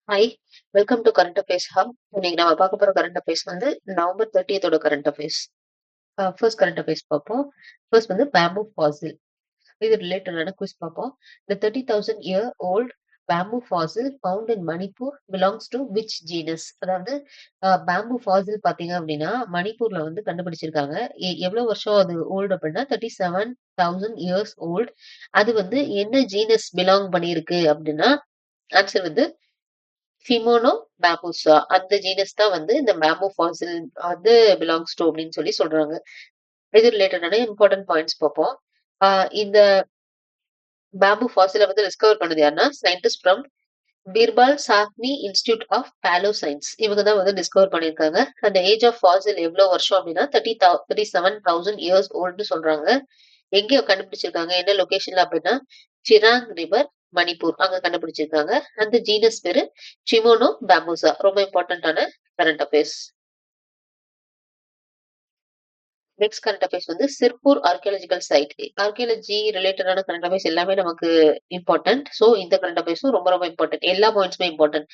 Hi, welcome to current affairs hub. இன்னைக்கு நம்ம பார்க்க போற கரண்ட் அஃபேர்ஸ் வந்து November 30th current affairs. First current affairs பார்ப்போம். ஃபர்ஸ்ட் வந்து பேம்பூ ஃபாசில். இது ரிலேட்டடான குவிஸ் பார்ப்போம். The 30,000 year old bamboo fossil found in Manipur belongs to which genus? அதாவது பேம்பூ ஃபாசில் பாத்தீங்க அப்படின்னா மணிப்பூர்ல வந்து கண்டுபிடிச்சிருக்காங்க. எவ்வளவு வருஷம் அது ஓல்டு அப்படின்னா 37,000 இயர்ஸ் ஓல்டு. அது வந்து என்ன ஜீனஸ் பிலாங் பண்ணியிருக்கு அப்படின்னா ஆன்சர் வந்து ஃபிமோனோ பேம்பூசா அந்த ஜீனஸ் தான் வந்து இந்த பேம்பூ ஃபாசில் வந்து பிலாங்ஸ் டு அப்படின்னு சொல்லி சொல்றாங்க. இது ரிலேட்டடான இம்பார்ட்டன்ட் பாயிண்ட்ஸ் பார்ப்போம். இந்த பேம்பூ ஃபாசிலை வந்து டிஸ்கவர் பண்ணது யாருன்னா scientist from Birbal Sahni institute of palaeo science. இவங்க தான் வந்து டிஸ்கவர் பண்ணியிருக்காங்க. அந்த ஏஜ் ஆஃப் ஃபாசில் எவ்வளவு வருஷம் அப்படின்னா 37,000 இயர்ஸ் ஓல்டுன்னு சொல்றாங்க. எங்க கண்டுபிடிச்சிருக்காங்க என்ன லொகேஷன்ல அப்படின்னா சிராங் ரிவர் மணிப்பூர் அங்க கண்டுபிடிச்சிருக்காங்க. அந்த ஜீனஸ் பேரு சிமோனோ பேம்பூசா. ரொம்ப இம்பார்ட்டன்டான current affairs. Next current affairs வந்து சிர்பூர் ஆர்கியாலஜிக்கல் சைட். ஆர்கியாலஜி ரிலேட்டடான கரண்ட் அஃபேர்ஸ் எல்லாமே நமக்கு இம்பார்ட்டன்ட். ஸோ இந்த கரண்ட் அஃபேர்ஸும் ரொம்ப ரொம்ப இம்பார்ட்டன்ட். எல்லா பாயிண்ட்ஸுமே important.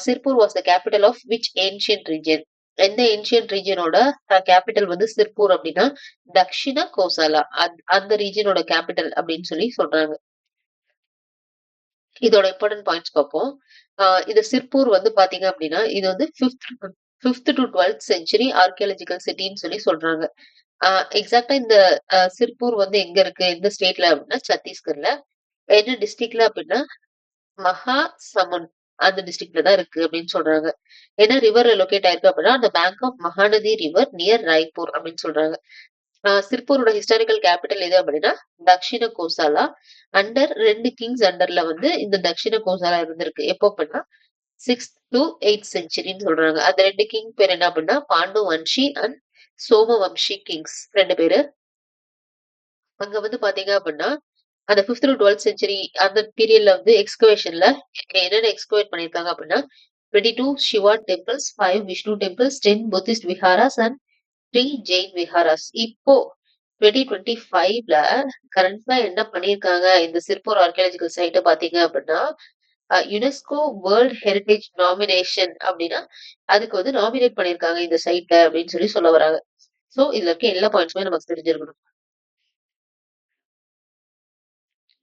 Sirpur was the capital of which ancient region? எந்த ஏன்ஷியன்ட் ரீஜனோட கேபிட்டல் வந்து சிர்பூர் அப்படின்னா தக்ஷிண கோசாலா அந்த ரீஜனோட கேபிட்டல் அப்படின்னு சொல்லி சொல்றாங்க. இதோட இம்பார்ட்டன்ட் பாயிண்ட்ஸ் பார்ப்போம். இந்த சிர்பூர் வந்து பாத்தீங்க அப்படின்னா இது வந்து fifth to 12th century archaeological சிட்டின்னு சொல்லி சொல்றாங்க. எக்ஸாக்டா இந்த சிர்பூர் வந்து எங்க இருக்கு எந்த ஸ்டேட்ல அப்படின்னா சத்தீஸ்கர்ல. என்ன டிஸ்ட்ரிக்ட்ல அப்படின்னா மகா சமுன் அந்த டிஸ்ட்ரிக்ட்ல தான் இருக்கு அப்படின்னு சொல்றாங்க. என்ன ரிவர்ல லொகேட் ஆயிருக்கு அப்படின்னா அந்த bank of Mahanadi river near Raipur அப்படின்னு சொல்றாங்க. சிர்பூரோட ஹிஸ்டாரிக்கல் கேபிட்டல் எது அப்படின்னா தக்ஷிண கோசாலா. அண்டர் 2 கிங்ஸ் அண்டர்ல வந்து இந்த தக்ஷிண கோசாலா இருந்திருக்கு. எப்போ அப்படின்னா 6th to 8th செஞ்சுரின்னு சொல்றாங்க. அந்த 2 கிங் பேர் என்ன அப்படின்னா பாண்டு வம்சி அண்ட் சோமவம்சி கிங்ஸ் 2 பேரு. அங்க வந்து பாத்தீங்க அப்படின்னா அந்த 5th to 12th செஞ்சுரி அந்த பீரியட்ல வந்து எக்ஸ்கவேஷன்ல என்னென்ன எக்ஸ்கவேட் பண்ணிருக்காங்க அப்படின்னா 22 Shiva temples, 5 Vishnu temples, 10 Buddhist viharas and 3 Jain viharas. இப்போ 2025ல கரண்ட்ல என்ன பண்ணிருக்காங்க இந்த சிர்பூர் ஆர்கியாலஜிக்கல் சைட்டை பாத்தீங்க அப்படின்னா யுனெஸ்கோ வேர்ல்ட் ஹெரிடேஜ் நாமினேஷன் அப்படின்னா அதுக்கு வந்து நாமினேட் பண்ணிருக்காங்க இந்த சைட்டை அப்படின்னு சொல்லி சொல்ல வராங்க. சோ இதுல இருக்க எல்லா பாயிண்ட்ஸுமே நமக்கு தெரிஞ்சிருக்கணும்.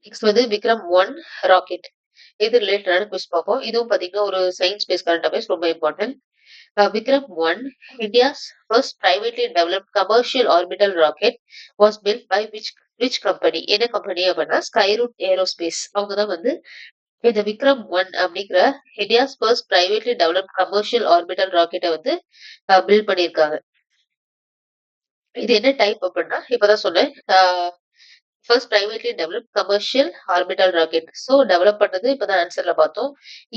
நெக்ஸ்ட் வந்து விக்ரம் 1 ராக்கெட். இது ரிலேட்டடான குவிஸ் பார்ப்போம். இதுவும் பாத்தீங்கன்னா ஒரு சயின்ஸ் பேஸ் கரண்ட் அஃபேர்ஸ் ரொம்ப important. Vikram 1 India's first privately developed commercial orbital rocket was built by which company? என்ன கம்பெனி அப்படின்னா ஸ்கைரூட் ஏரோஸ்பேஸ். அவங்க தான் வந்து இந்த விக்ரம் 1 அப்படிங்கிற India's first privately developed commercial orbital ராக்கெட்டை வந்து பில்ட் பண்ணியிருக்காங்க. இது என்ன டைப் அப்படின்னா இப்பதான் சொன்னேன். First privately develop commercial orbital rocket. So develop பண்ணது இப்பதான் ஆன்சர்ல பார்த்தோம்.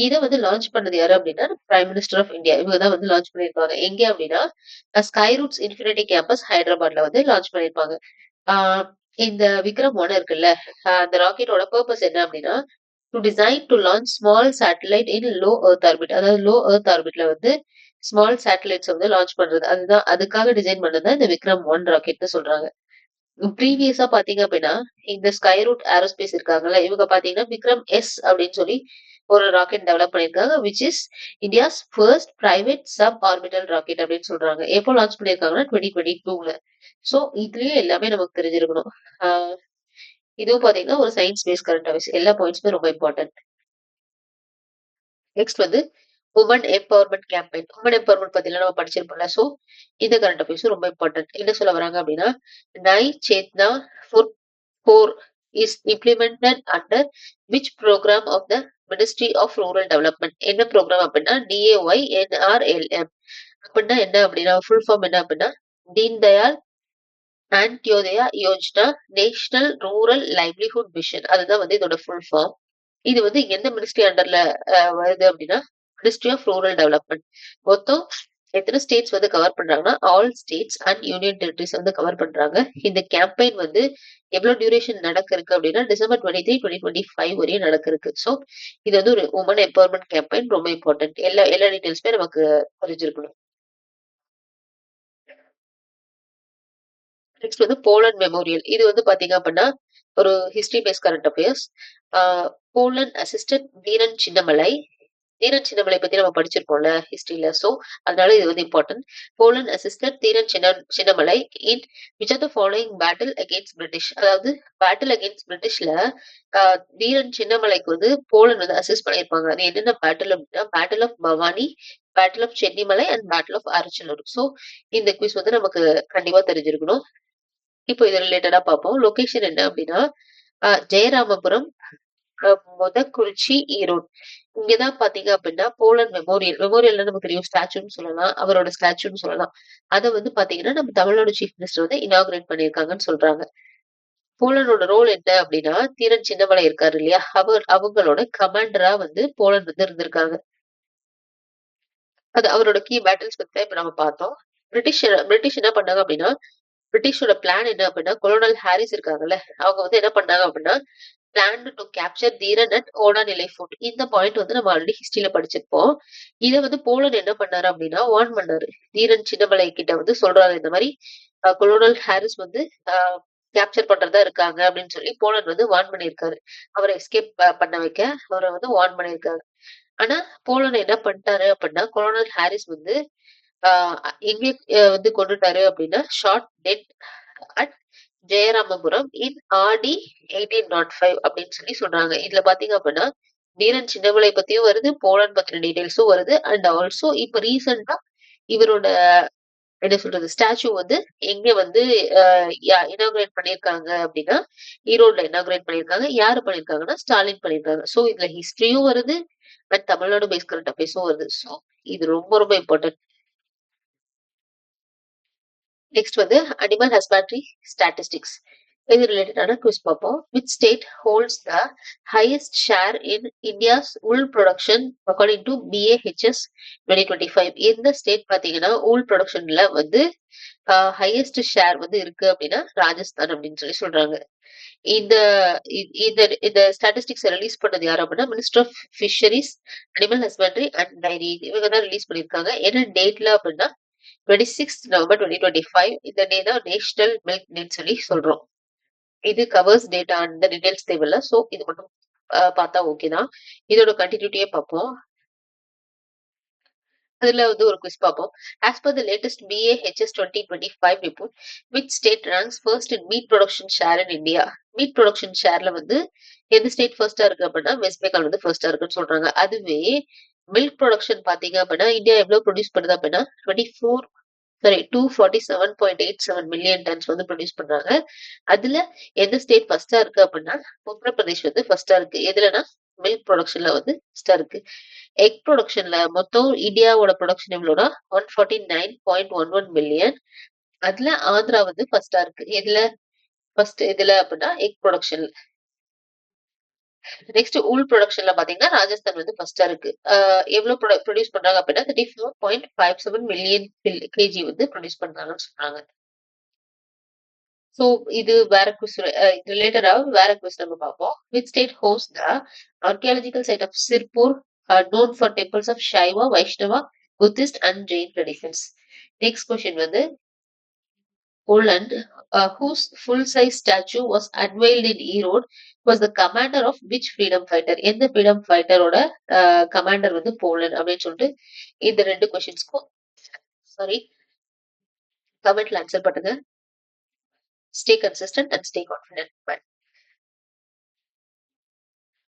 இதை வந்து லான்ச் பண்ணது யாரு அப்படின்னா பிரைம் மினிஸ்டர் ஆஃப் இந்தியா. இவங்க தான் வந்து லான்ச் பண்ணியிருப்பாங்க. எங்க அப்படின்னா ஸ்கை ரூட்ஸ் இன்ஃபினிட்டி கேம்பஸ் ஹைதராபாத்ல வந்து லான்ச் பண்ணியிருப்பாங்க. ஆஹ் இந்த விக்ரம் 1 இருக்குல்ல அந்த ராக்கெட்டோட பர்பஸ் என்ன அப்படின்னா to design to launch small satellite in low earth orbit. அதாவது லோ எர்த் ஆர்பிட்ல வந்து ஸ்மால் சேட்டலைட்ஸ் வந்து லான்ச் பண்றது. அதுதான் அதுக்காக டிசைன் பண்ணது இந்த விக்ரம் 1 ராக்கெட்னு சொல்றாங்க. ப்ரீவியஸா பாத்தீங்க அப்படின்னா இந்த ஸ்கை ரூட் ஏரோஸ்பேஸ் இருக்காங்கல்ல இவங்க பாத்தீங்கன்னா விக்ரம் அப்படின்னு சொல்லி ஒரு ராக்கெட் டெவலப் பண்ணிருக்காங்க which is India's first private sub orbital rocket அப்படின்னு சொல்றாங்க. எப்போ லான்ச் பண்ணிருக்காங்கன்னா 2022ல. சோ இதுலயே எல்லாமே நமக்கு தெரிஞ்சிருக்கணும். ஆஹ் இதுவும் பாத்தீங்கன்னா ஒரு சயின்ஸ் பேஸ் கரண்ட் அஃபேர்ஸ். எல்லா பாயிண்ட்ஸுமே ரொம்ப இம்பார்ட்டன்ட். நெக்ஸ்ட் வந்து women empowerment campaign. Women empowerment பத்திலாம் நம்ம படிச்சிருப்போம்ல. சோ இந்த கரண்ட் அஃபேர்ஸ் ரொம்ப இம்பார்ட்டன்ட். என்ன சொல்ல வராங்க அப்படின்னா Nai Chetna food core is implemented under which programme of the ministry of rural development? என்ன ப்ரோக்ராம் அப்படின்னா DAYNRLM. அப்படின்னா என்ன அப்படின்னா ஃபுல் ஃபார்ம் என்ன அப்படின்னா Deen Dayal Antyodaya Yojana national rural livelihood mission. அதுதான் வந்து இதோட ஃபுல் ஃபார்ம். இது வந்து எந்த மினிஸ்ட்ரி அண்டர்ல வருது அப்படின்னா மினிஸ்ட்ரி ஆஃப் ரூரல் டெவலப்மெண்ட். மொத்தம் எத்தனை ஸ்டேட்ஸ் வந்து கவர் பண்றாங்கன்னா all states and union territories வந்து கவர் பண்றாங்க. இந்த கேம்பெயின் வந்து எவ்வளவு டியூரேஷன் நடக்க இருக்கு அப்படின்னா December 23, 2025 வரையும் நடக்க இருக்கு. ஸோ இது வந்து ஒரு உமன் எம்பவர்மெண்ட் கேம்பெயின் ரொம்ப இம்பார்ட்டன்ட். எல்லா எல்லா டீடைல்ஸுமே நமக்கு தெரிஞ்சிருக்கணும். நெக்ஸ்ட் வந்து போலண்ட் மெமோரியல். இது வந்து பாத்தீங்க அப்படின்னா ஒரு history base current affairs. Poland assistant Veeran Chinnamalai Dheeran Chinnamalai பத்தி நம்ம படிச்சிருப்போம்ல ஹிஸ்டரியில. சோ, அதனால இது வந்து important. Poland assisted Dheeran Chinnamalai in which are the following battle against British. அதாவது பேட்டில் அகெயின்ஸ்ட் பிரிட்டிஷ்ல தீரன் சின்னமலைக்கு வந்து போலண்ட் வந்து அசிஸ்ட் பண்ணியிருப்பாங்க. அது என்னென்ன பேட்டில் அப்படின்னா, battle of Bhavani, battle of Chennimalai and battle of Arachalur. So, இந்த குவிஸ் வந்து நமக்கு கண்டிப்பா தெரிஞ்சிருக்கணும். இப்போ இது ரிலேட்டடா பார்ப்போம். லொகேஷன் என்ன அப்படின்னா, ஜெயராமபுரம், மொதக்குறிச்சி, ஈரோடு. இங்கதான் பாத்தீங்க அப்படின்னா போலண்ட் மெமோரியல். மெமோரியல்னா நமக்கு தெரியும், ஸ்டாச்சுன்னு சொல்லலாம். அவரோட ஸ்டாச்சுன்னு சொல்லலாம். அத வந்து பாத்தீங்கன்னா, நம்ம தமிழ்நாடு சீஃப் மினிஸ்டர் வந்து இனாகுரேட் பண்ணியிருக்காங்கன்னு சொல்றாங்க. போலண்டோட ரோல் என்ன அப்படின்னா, தீரன் சின்னமலை இருக்காரு இல்லையா? அவங்களோட கமாண்டரா வந்து போலண்ட் வந்து இருந்திருக்காங்க. அது அவரோட கீ பேட்டில்ஸ் பத்தி தான் இப்ப நம்ம பார்த்தோம். பிரிட்டிஷ் என்ன பண்ணாங்க அப்படின்னா, பிரிட்டிஷோட பிளான் என்ன அப்படின்னா, கொலோனல் ஹாரிஸ் இருக்காங்கல்ல, அவங்க வந்து என்ன பண்ணாங்க அப்படின்னா, plan to capture Dheeran at Odanilai fort. இந்த பாயிண்ட் வந்து நம்ம ஆல்ரெடி ஹிஸ்டரியில படிச்சிருப்போம். இத வந்து போலண்ட் என்ன பண்ணாரு அப்படின்னா, வார்ன் பண்ணாரு. தீரன் சின்னமலை கிட்ட வந்து சொல்றாரு, இந்த மாரி கொலோனல் ஹாரிஸ் வந்து கேப்சர் பண்றதா இருக்காங்க அப்படின்னு சொல்லி போலண்ட் வந்து வார்ன் பண்ணியிருக்காரு. அவரை எஸ்கேப் பண்ண வைக்க அவரை வந்து வார்ன் பண்ணியிருக்காரு. ஆனா போலண்ட் என்ன பண்ணிட்டாரு அப்படின்னா, கொலோனல் ஹாரிஸ் வந்து எங்கே வந்து கொண்டுட்டாரு அப்படின்னா, ஷார்ட் டெட் அட் ஜெயராமபுரம் இன் ஆடி 1805 அப்படின்னு சொல்லி சொல்றாங்க. இதுல பாத்தீங்க அப்படின்னா, தீரன் சின்னமலை பத்தியும் வருது, போலண்ட் பத்தின டீடைல்ஸும் வருது. அண்ட் ஆல்சோ இப்ப ரீசெண்டா இவரோட என்ன சொல்றது, ஸ்டாச்சு வந்து எங்க வந்து இனாகுரேட் பண்ணியிருக்காங்க அப்படின்னா, ஈரோட்ல இனாகுரேட் பண்ணியிருக்காங்க. யாரு பண்ணியிருக்காங்கன்னா, ஸ்டாலின் பண்ணியிருக்காங்க. சோ இதுல ஹிஸ்டரியும் வருது அண்ட் தமிழ்நாடு பேஸ் கரண்ட் அஃபேர்ஸும் வருது. சோ இது ரொம்ப ரொம்ப இம்பார்ட்டன்ட். நெக்ஸ்ட் வந்து அனிமல் ஹஸ்பண்ட்ரி ஸ்டாட்டிஸ்டிக்ஸ். இது ரிலேட்டடான குவிஸ் பார்ப்போம். Which state holds the highest share in India's ul production according to BAHS 2025. எந்த ஸ்டேட் பாத்தீங்கன்னா உல் ப்ரொடக்ஷன்ல வந்து ஹையஸ்ட் ஷேர் வந்து இருக்கு அப்படின்னா ராஜஸ்தான் அப்படின்னு சொல்லி சொல்றாங்க. இந்த இந்த இந்த ஸ்டாட்டிஸ்டிக்ஸ் ரிலீஸ் பண்ணது யாரு அப்படின்னா, minister of fisheries, animal husbandry and dairy, இவங்க தான் ரிலீஸ் பண்ணிருக்காங்க. என்ன டேட்ல அப்படின்னா 26 நவம்பர் 2025. இந்த டே தான் நேஷனல் மில்க் டேன்னு சொல்லி சொல்றோம். இது கவர்ஸ் டேட்டா அண்ட் டீடைல்ஸ் தேவையில்ல. சோ இது மட்டும் பார்த்தா ஓகே தான். இதோட கண்டினியூட்டியே பார்ப்போம். அதுல வந்து ஒரு குவிஸ் பார்ப்போம். As per the latest BAHS 2025 report, which state ranks first in meat production share in India. Meat production ஷேர்ல வந்து எந்த ஸ்டேட் ஃபர்ஸ்டா இருக்கு அப்படின்னா, வெஸ்ட் பெங்கால் வந்து ஃபர்ஸ்டா இருக்குன்னு சொல்றாங்க. அதுவே மில்க் ப்ரொடக்ஷன் பாத்தீங்க அப்படின்னா, இந்தியா எவ்வளவு ப்ரொடியூஸ் பண்ணுது அப்படின்னா 247.87 மில்லியன் டன்ஸ் வந்து ப்ரொடியூஸ் பண்றாங்க. அதுல எந்த ஸ்டேட் ஃபர்ஸ்டா இருக்கு அப்படின்னா, உத்தரப்பிரதேஷ் வந்து ஃபர்ஸ்டா இருக்கு. எதுலன்னா மில்க் ப்ரொடக்ஷன்ல வந்து ஃபர்ஸ்டா இருக்கு. எக் ப்ரொடக்ஷன்ல மொத்தம் இந்தியாவோட ப்ரொடக்ஷன் எவ்வளோனா 149.11 மில்லியன். அதுல ஆந்திரா வந்து ஃபர்ஸ்டா இருக்கு. எதுல ஃபர்ஸ்ட் இதுல அப்படின்னா எக் ப்ரொடக்ஷன். நெக்ஸ்ட் ஊல் ப்ரொடக்ஷன்ல பாத்தீங்கன்னா ராஜஸ்தான் வந்து ஃபர்ஸ்டா இருக்கு. எவ்வளவு ப்ரொடியூஸ் பண்றாங்க அப்படின்னா 34.57 மில்லியன் கேஜி வந்து ப்ரொடியூஸ் பண்றாங்கன்னு சொல்றாங்க. சோ இது வேற குவிஸ் ரிலேட்டடா வேற குவிஸ் நம்ம பார்ப்போம். Which state host the archaeological site of Sirpur, known for temples of Shaiva, Vaishnava, Buddhist and Jain traditions. Next question வந்து Poland, whose full-size statue was unveiled in Erode, was the commander of which freedom fighter? எந்த freedom fighter-ஓட commander வந்து Poland அப்படின்னு சொல்லிட்டு இந்த ரெண்டு கொஸ்டின்ஸ்க்கும் sorry கமெண்ட்ல answer பண்ணுங்க. Stay consistent and stay confident. Bye.